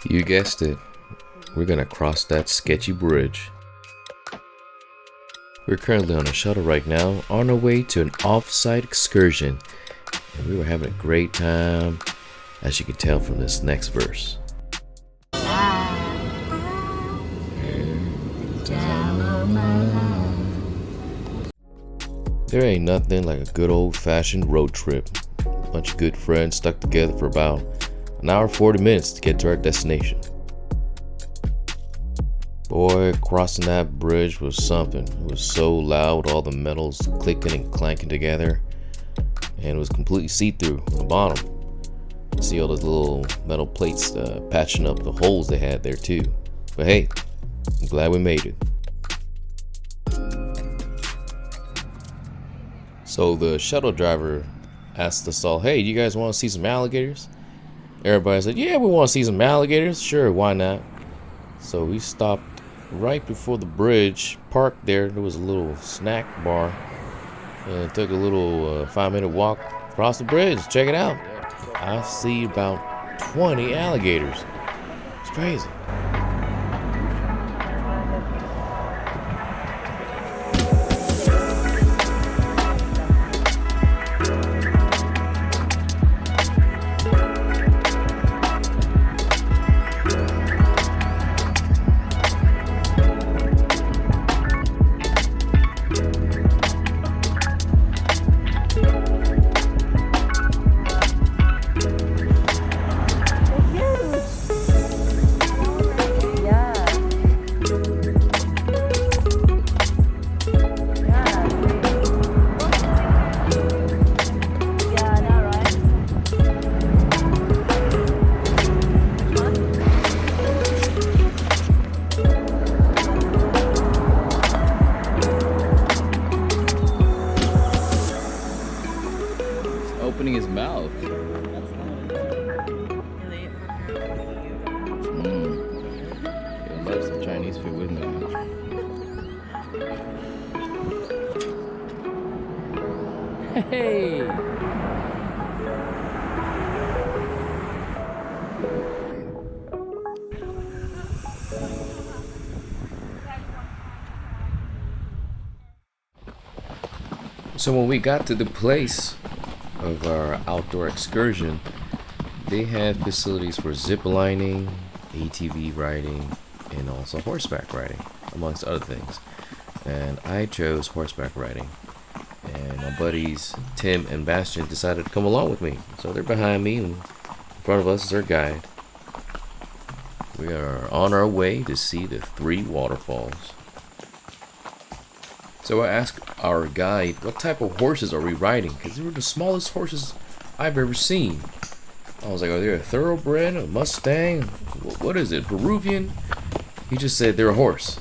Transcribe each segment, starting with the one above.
You guessed it. We're gonna cross that sketchy bridge. We're currently on a shuttle right now on our way to an off-site excursion. And we were having a great time, as you can tell from this next verse. There ain't nothing like a good old-fashioned road trip. A bunch of good friends stuck together for about an hour 40 minutes to get to our destination. Boy, crossing that bridge was something. It was so loud, all the metals clicking and clanking together, and it was completely see-through on the bottom. You see all those little metal plates patching up the holes they had there too. But hey, I'm glad we made it. So the shuttle driver asked us all, hey, do you guys want to see some alligators? Everybody said, yeah, we want to see some alligators. Sure, why not? So we stopped right before the bridge, parked there. There was a little snack bar, and took a little 5-minute walk across the bridge. Check it out. I see about 20 alligators. It's crazy. Opening his mouth. He'll love some Chinese food with me. Hey! So when we got to the place of our outdoor excursion, they had facilities for zip lining, ATV riding, and also horseback riding, amongst other things. And I chose horseback riding, and my buddies Tim and Bastian decided to come along with me. So they're behind me, and in front of us is our guide. We are on our way to see the 3 waterfalls. So I asked our guide, what type of horses are we riding? Because they were the smallest horses I've ever seen. I was like, are they a thoroughbred, a Mustang? What is it, Peruvian? He just said they're a horse.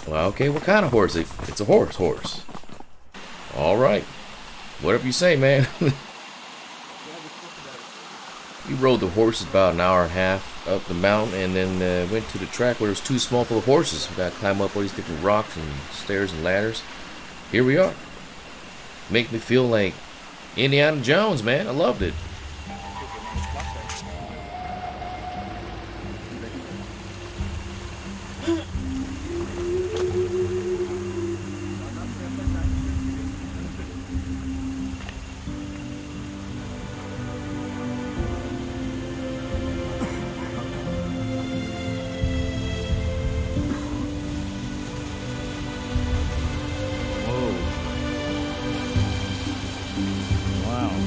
Well, okay, what kind of horse? It's a horse. All right, whatever you say, man. We rode the horses about an hour and a half up the mountain, and then went to the track where it was too small for the horses. We got to climb up all these different rocks and stairs and ladders. Here we are. Make me feel like Indiana Jones, man. I loved it.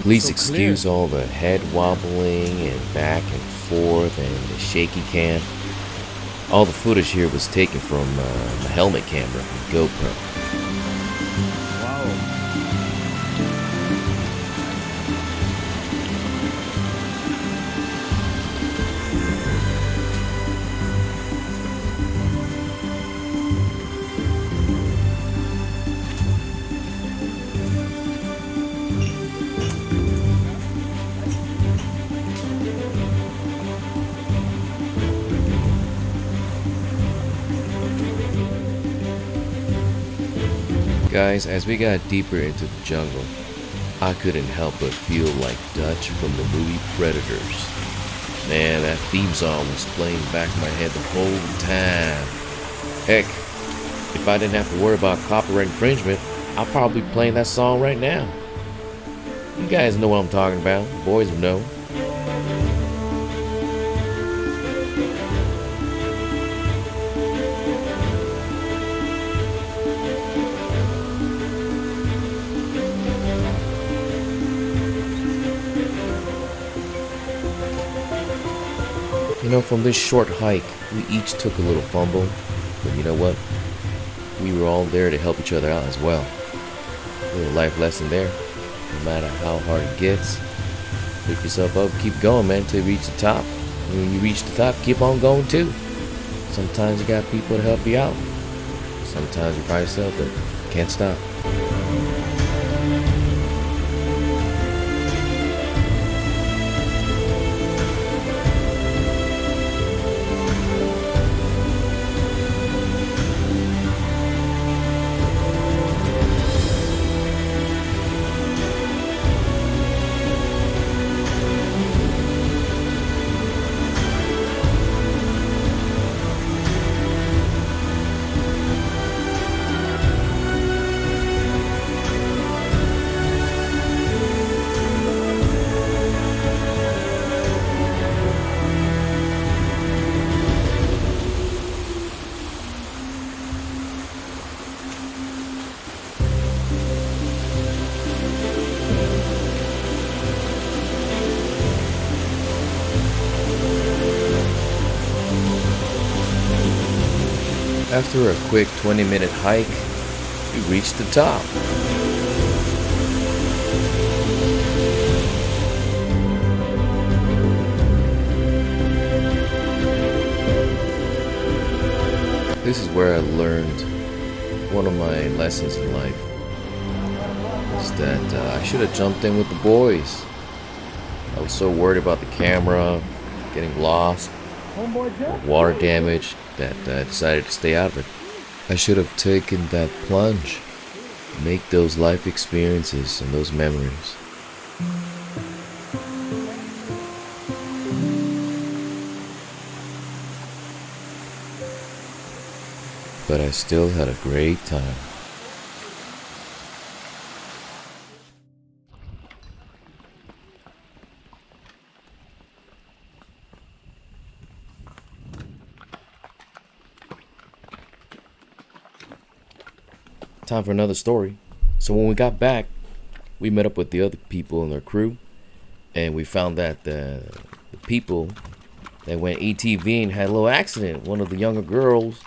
Please excuse all the head wobbling and back and forth and the shaky cam. All the footage here was taken from the helmet camera from GoPro. Guys, as we got deeper into the jungle, I couldn't help but feel like Dutch from the movie Predators. Man, that theme song was playing back in my head the whole time. Heck, if I didn't have to worry about copyright infringement, I'll probably be playing that song right now. You guys know what I'm talking about. The boys will know. You know, from this short hike, we each took a little fumble, but you know what? We were all there to help each other out as well. A little life lesson there. No matter how hard it gets, pick yourself up, keep going, man, until you reach the top. And when you reach the top, keep on going too. Sometimes you got people to help you out. Sometimes you're by yourself, but can't stop. After a quick 20-minute hike, we reached the top. This is where I learned one of my lessons in life. Is that I should have jumped in with the boys. I was so worried about the camera, getting lost, water damage, that I decided to stay out of it. I should have taken that plunge, make those life experiences and those memories. But I still had a great time. Time for another story. So when we got back, we met up with the other people in their crew, and we found that the people that went ATVing had a little accident. One of the younger girls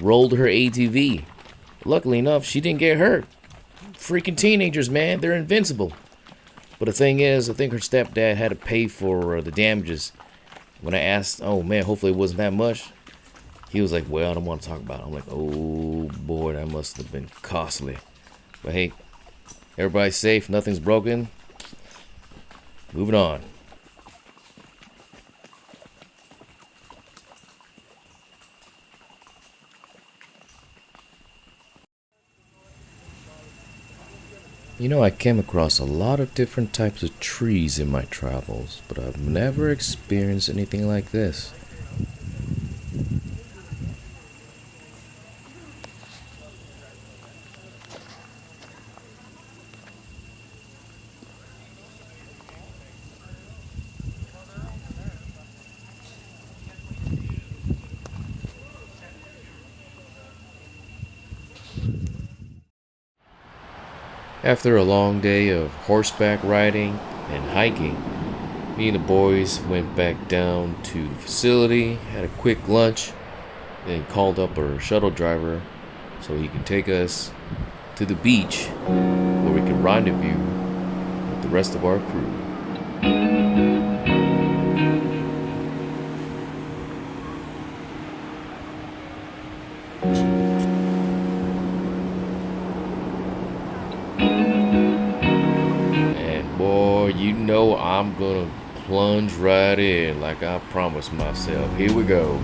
rolled her ATV. Luckily enough, she didn't get hurt. Freaking teenagers, man, they're invincible. But the thing is, I think her stepdad had to pay for the damages. When I asked, oh man, hopefully it wasn't that much, he was like, well, I don't want to talk about it. I'm like, oh boy, that must have been costly. But hey, everybody's safe, nothing's broken. Moving on. You know, I came across a lot of different types of trees in my travels, but I've never experienced anything like this. After a long day of horseback riding and hiking, me and the boys went back down to the facility, had a quick lunch, then called up our shuttle driver so he can take us to the beach where we can rendezvous with the rest of our crew. You know I'm gonna plunge right in like I promised myself. Here we go.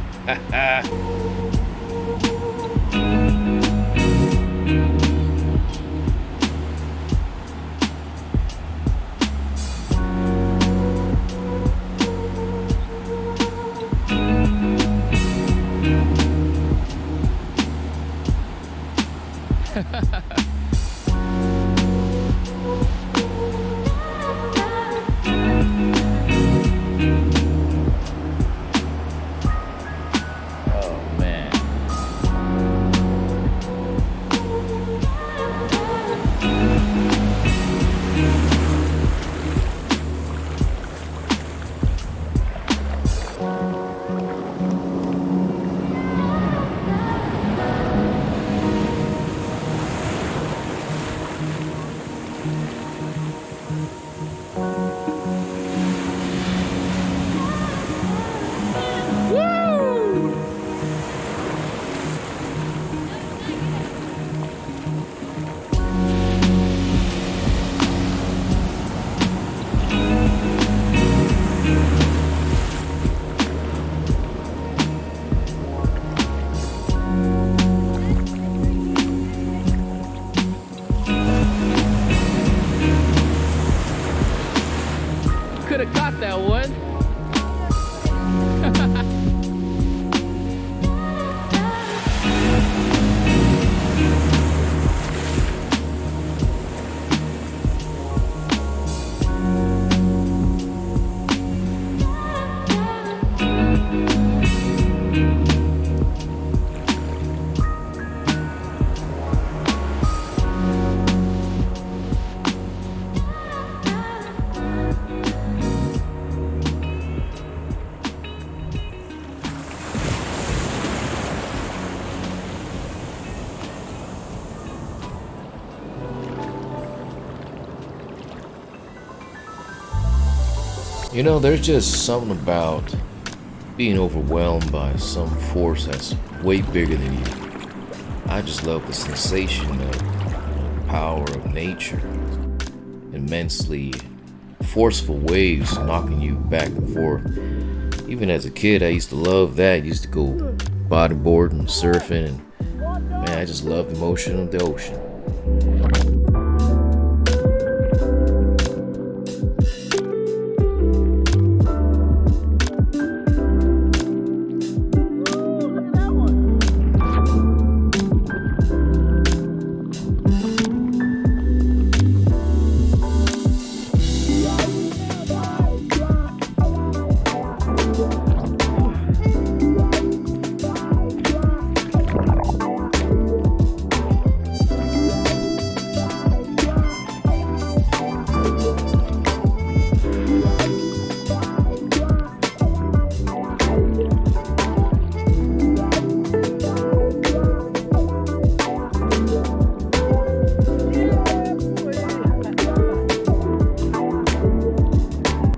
You know, there's just something about being overwhelmed by some force that's way bigger than you. I just love the sensation of power of nature, immensely forceful waves knocking you back and forth. Even as a kid, I used to love that. I used to go bodyboarding, surfing, and man, I just love the motion of the ocean.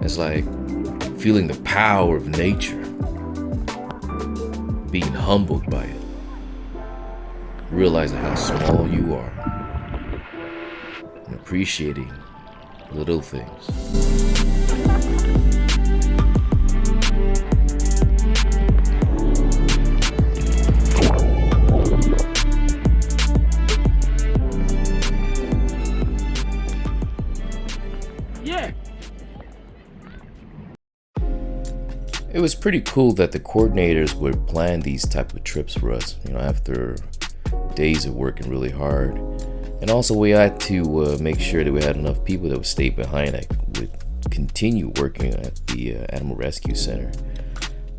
It's like feeling the power of nature, being humbled by it, realizing how small you are, and appreciating little things. It was pretty cool that the coordinators would plan these type of trips for us, you know, after days of working really hard. And also we had to make sure that we had enough people that would stay behind that would continue working at the Animal Rescue Center.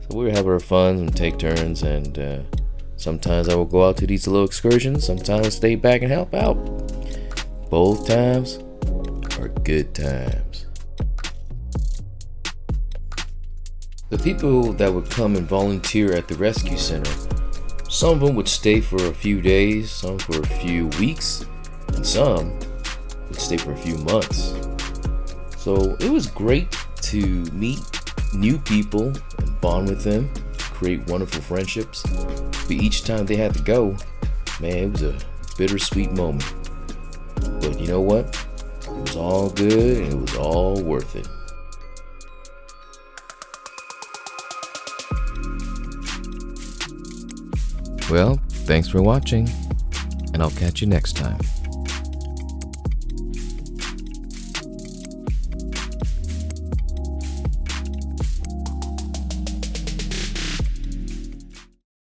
So we would have our fun and take turns, and sometimes I would go out to these little excursions, sometimes I would stay back and help out. Both times are good times. The people that would come and volunteer at the rescue center, some of them would stay for a few days, some for a few weeks, and some would stay for a few months. So it was great to meet new people and bond with them, create wonderful friendships. But each time they had to go, man, it was a bittersweet moment. But you know what? It was all good and it was all worth it. Well, thanks for watching, and I'll catch you next time.